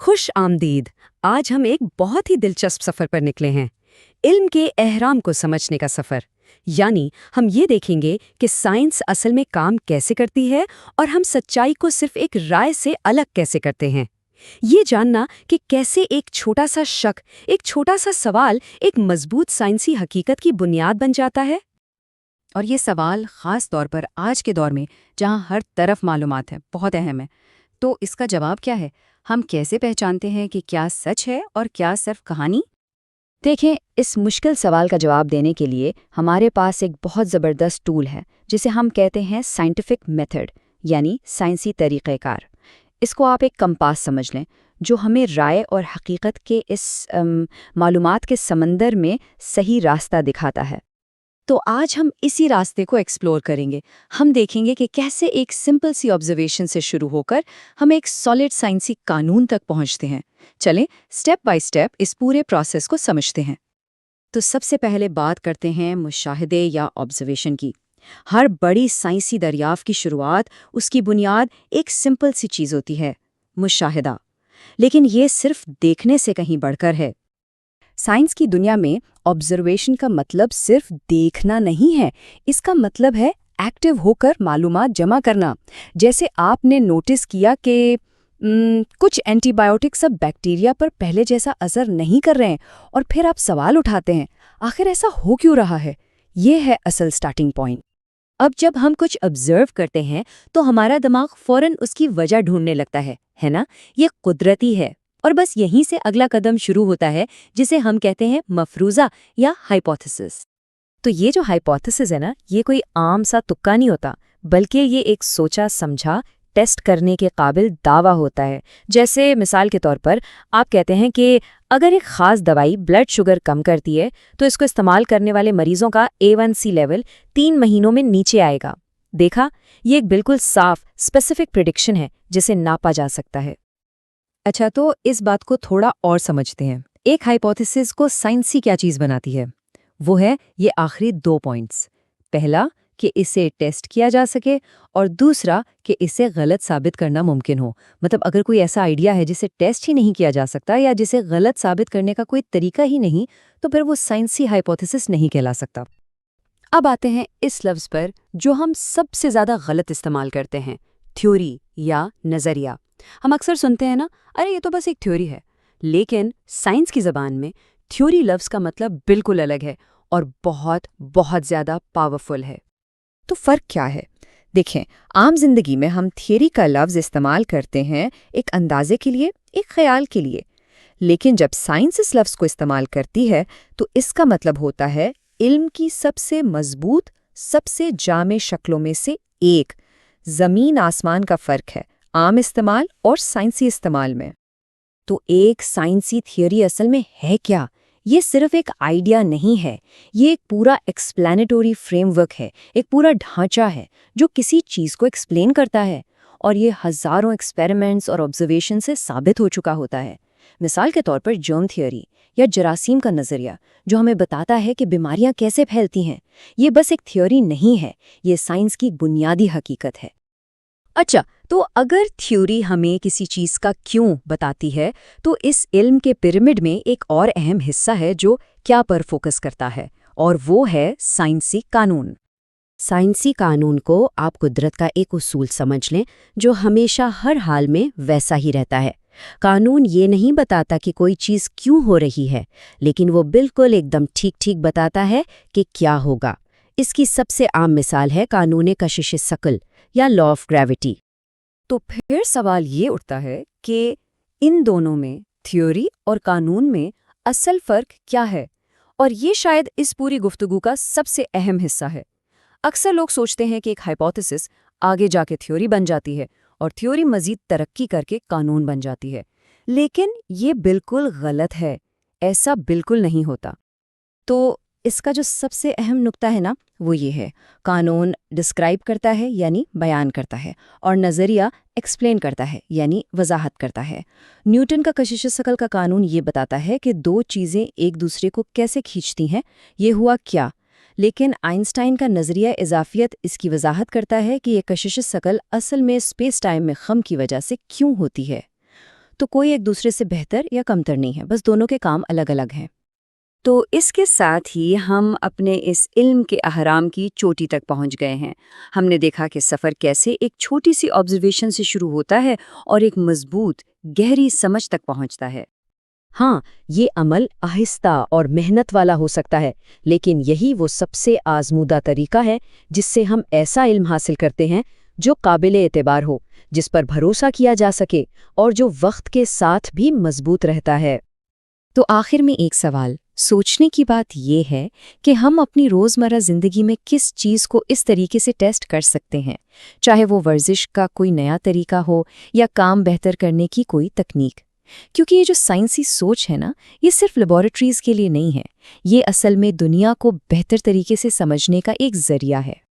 خوش آمدید۔ آج ہم ایک بہت ہی دلچسپ سفر پر نکلے ہیں، علم کے اہرام کو سمجھنے کا سفر۔ یعنی ہم یہ دیکھیں گے کہ سائنس اصل میں کام کیسے کرتی ہے اور ہم سچائی کو صرف ایک رائے سے الگ کیسے کرتے ہیں۔ یہ جاننا کہ کیسے ایک چھوٹا سا شک، ایک چھوٹا سا سوال ایک مضبوط سائنسی حقیقت کی بنیاد بن جاتا ہے۔ اور یہ سوال خاص طور پر آج کے دور میں جہاں ہر طرف معلومات ہے بہت اہم ہے۔ تو اس کا جواب کیا ہے؟ ہم کیسے پہچانتے ہیں کہ کیا سچ ہے اور کیا صرف کہانی؟ دیکھیں، اس مشکل سوال کا جواب دینے کے لیے ہمارے پاس ایک بہت زبردست ٹول ہے جسے ہم کہتے ہیں سائنٹیفک میتھڈ، یعنی سائنسی طریقہ کار۔ اس کو آپ ایک کمپاس سمجھ لیں جو ہمیں رائے اور حقیقت کے اس معلومات کے سمندر میں صحیح راستہ دکھاتا ہے۔ تو آج ہم اسی راستے کو ایکسپلور کریں گے۔ ہم دیکھیں گے کہ کیسے ایک سمپل سی آبزرویشن سے شروع ہو کر ہم ایک سالڈ سائنسی قانون تک پہنچتے ہیں۔ چلیں سٹیپ بائی سٹیپ اس پورے پروسیس کو سمجھتے ہیں۔ تو سب سے پہلے بات کرتے ہیں مشاہدے یا آبزرویشن کی۔ ہر بڑی سائنسی دریافت کی شروعات، اس کی بنیاد ایک سمپل سی چیز ہوتی ہے، مشاہدہ۔ لیکن یہ صرف دیکھنے سے کہیں بڑھ کر ہے۔ سائنس کی دنیا میں آبزرویشن کا مطلب صرف دیکھنا نہیں ہے، اس کا مطلب ہے ایکٹیو ہو کر معلومات جمع کرنا۔ جیسے آپ نے نوٹس کیا کہ کچھ اینٹی بائیوٹکس اب بیکٹیریا پر پہلے جیسا اثر نہیں کر رہے ہیں، اور پھر آپ سوال اٹھاتے ہیں آخر ایسا ہو کیوں رہا ہے؟ یہ ہے اصل سٹارٹنگ پوائنٹ۔ اب جب ہم کچھ آبزرو کرتے ہیں تو ہمارا دماغ فوراً اس کی وجہ ڈھونڈنے لگتا ہے نا؟ یہ قدرتی ہے۔ اور بس یہیں سے اگلا قدم شروع ہوتا ہے جسے ہم کہتے ہیں مفروضہ یا ہائپوتھیسس۔ تو یہ جو ہائپوتھیسس ہے نا، یہ کوئی عام سا تکا نہیں ہوتا، بلکہ یہ ایک سوچا سمجھا ٹیسٹ کرنے کے قابل دعویٰ ہوتا ہے۔ جیسے مثال کے طور پر آپ کہتے ہیں کہ اگر ایک خاص دوائی بلڈ شوگر کم کرتی ہے تو اس کو استعمال کرنے والے مریضوں کا A1C لیول 3 مہینوں میں نیچے آئے گا۔ دیکھا، یہ ایک بالکل صاف اسپیسیفک پریڈکشن ہے جسے ناپا جا سکتا ہے۔ اچھا، تو اس بات کو تھوڑا اور سمجھتے ہیں۔ ایک ہائپوتھیسس کو سائنسی کیا چیز بناتی ہے؟ وہ ہے یہ آخری 2 پوائنٹس۔ پہلا کہ اسے ٹیسٹ کیا جا سکے، اور دوسرا کہ اسے غلط ثابت کرنا ممکن ہو۔ مطلب اگر کوئی ایسا آئیڈیا ہے جسے ٹیسٹ ہی نہیں کیا جا سکتا یا جسے غلط ثابت کرنے کا کوئی طریقہ ہی نہیں، تو پھر وہ سائنسی ہائپوتھیسس نہیں کہلا سکتا۔ اب آتے ہیں اس لفظ پر جو ہم سب سے زیادہ غلط استعمال کرتے ہیں، تھیوری یا نظریہ۔ ہم اکثر سنتے ہیں نا، ارے یہ تو بس ایک تھیوری ہے۔ لیکن سائنس کی زبان میں تھیوری لفظ کا مطلب بالکل الگ ہے اور بہت بہت زیادہ پاورفل ہے۔ تو فرق کیا ہے؟ دیکھیں، عام زندگی میں ہم تھیوری کا لفظ استعمال کرتے ہیں ایک اندازے کے لیے، ایک خیال کے لیے۔ لیکن جب سائنس اس لفظ کو استعمال کرتی ہے تو اس کا مطلب ہوتا ہے علم کی سب سے مضبوط، سب سے جامع شکلوں میں سے ایک۔ زمین آسمان کا فرق ہے عام استعمال اور سائنسی استعمال میں۔ تو ایک سائنسی تھیوری اصل میں ہے کیا؟ یہ صرف ایک آئیڈیا نہیں ہے، یہ ایک پورا ایکسپلینیٹوری فریم ورک ہے، ایک پورا ڈھانچہ ہے جو کسی چیز کو ایکسپلین کرتا ہے، اور یہ ہزاروں ایکسپیریمنٹس اور آبزرویشن سے ثابت ہو چکا ہوتا ہے۔ مثال کے طور پر جرم تھیوری یا جراثیم کا نظریہ جو ہمیں بتاتا ہے کہ بیماریاں کیسے پھیلتی ہیں، یہ بس ایک تھیوری نہیں ہے، یہ سائنس کی بنیادی حقیقت ہے۔ اچھا، تو اگر تھیوری ہمیں کسی چیز کا کیوں بتاتی ہے تو اس علم کے پیرامڈ میں ایک اور اہم حصہ ہے جو کیا پر فوکس کرتا ہے، اور وہ ہے سائنسی قانون۔ سائنسی قانون کو آپ قدرت کا ایک اصول سمجھ لیں جو ہمیشہ ہر حال میں ویسا ہی رہتا ہے۔ قانون یہ نہیں بتاتا کہ کوئی چیز کیوں ہو رہی ہے، لیکن وہ بالکل ایک دم ٹھیک بتاتا ہے کہ کیا ہوگا۔ اس کی سب سے عام مثال ہے قانون کشش ثقل یا لا آف گریوٹی۔ تو پھر سوال یہ اٹھتا ہے کہ ان دونوں میں، تھیوری اور قانون میں، اصل فرق کیا ہے؟ اور یہ شاید اس پوری گفتگو کا سب سے اہم حصہ ہے۔ اکثر لوگ سوچتے ہیں کہ ایک ہائپوتھیسس آگے جا کے تھیوری بن جاتی ہے اور تھیوری مزید ترقی کر کے قانون بن جاتی ہے، لیکن یہ بالکل غلط ہے، ایسا بالکل نہیں ہوتا۔ تو اس کا جو سب سے اہم نقطہ ہے نا، وہ یہ ہے، قانون ڈسکرائب کرتا ہے یعنی بیان کرتا ہے، اور نظریہ ایکسپلین کرتا ہے یعنی وضاحت کرتا ہے۔ نیوٹن کا کشش ثقل کا قانون یہ بتاتا ہے کہ 2 چیزیں ایک دوسرے کو کیسے کھینچتی ہیں، یہ ہوا کیا؟ لیکن آئنسٹائن کا نظریہ اضافیت اس کی وضاحت کرتا ہے کہ یہ کشش ثقل اصل میں اسپیس ٹائم میں خم کی وجہ سے کیوں ہوتی ہے۔ تو کوئی ایک دوسرے سے بہتر یا کمتر نہیں ہے، بس دونوں کے کام الگ الگ ہیں۔ تو اس کے ساتھ ہی ہم اپنے اس علم کے اہرام کی چوٹی تک پہنچ گئے ہیں۔ ہم نے دیکھا کہ سفر کیسے ایک چھوٹی سی آبزرویشن سے شروع ہوتا ہے اور ایک مضبوط، گہری سمجھ تک پہنچتا ہے۔ ہاں، یہ عمل آہستہ اور محنت والا ہو سکتا ہے، لیکن یہی وہ سب سے آزمودہ طریقہ ہے جس سے ہم ایسا علم حاصل کرتے ہیں جو قابل اعتبار ہو، جس پر بھروسہ کیا جا سکے اور جو وقت کے ساتھ بھی مضبوط رہتا ہے۔ تو آخر میں ایک سوال سوچنے کی بات یہ ہے کہ ہم اپنی روزمرہ زندگی میں کس چیز کو اس طریقے سے ٹیسٹ کر سکتے ہیں، چاہے وہ ورزش کا کوئی نیا طریقہ ہو یا کام بہتر کرنے کی کوئی تکنیک، کیونکہ یہ جو سائنسی سوچ ہے نا، یہ صرف لیبارٹریز کے لیے نہیں ہے، یہ اصل میں دنیا کو بہتر طریقے سے سمجھنے کا ایک ذریعہ ہے۔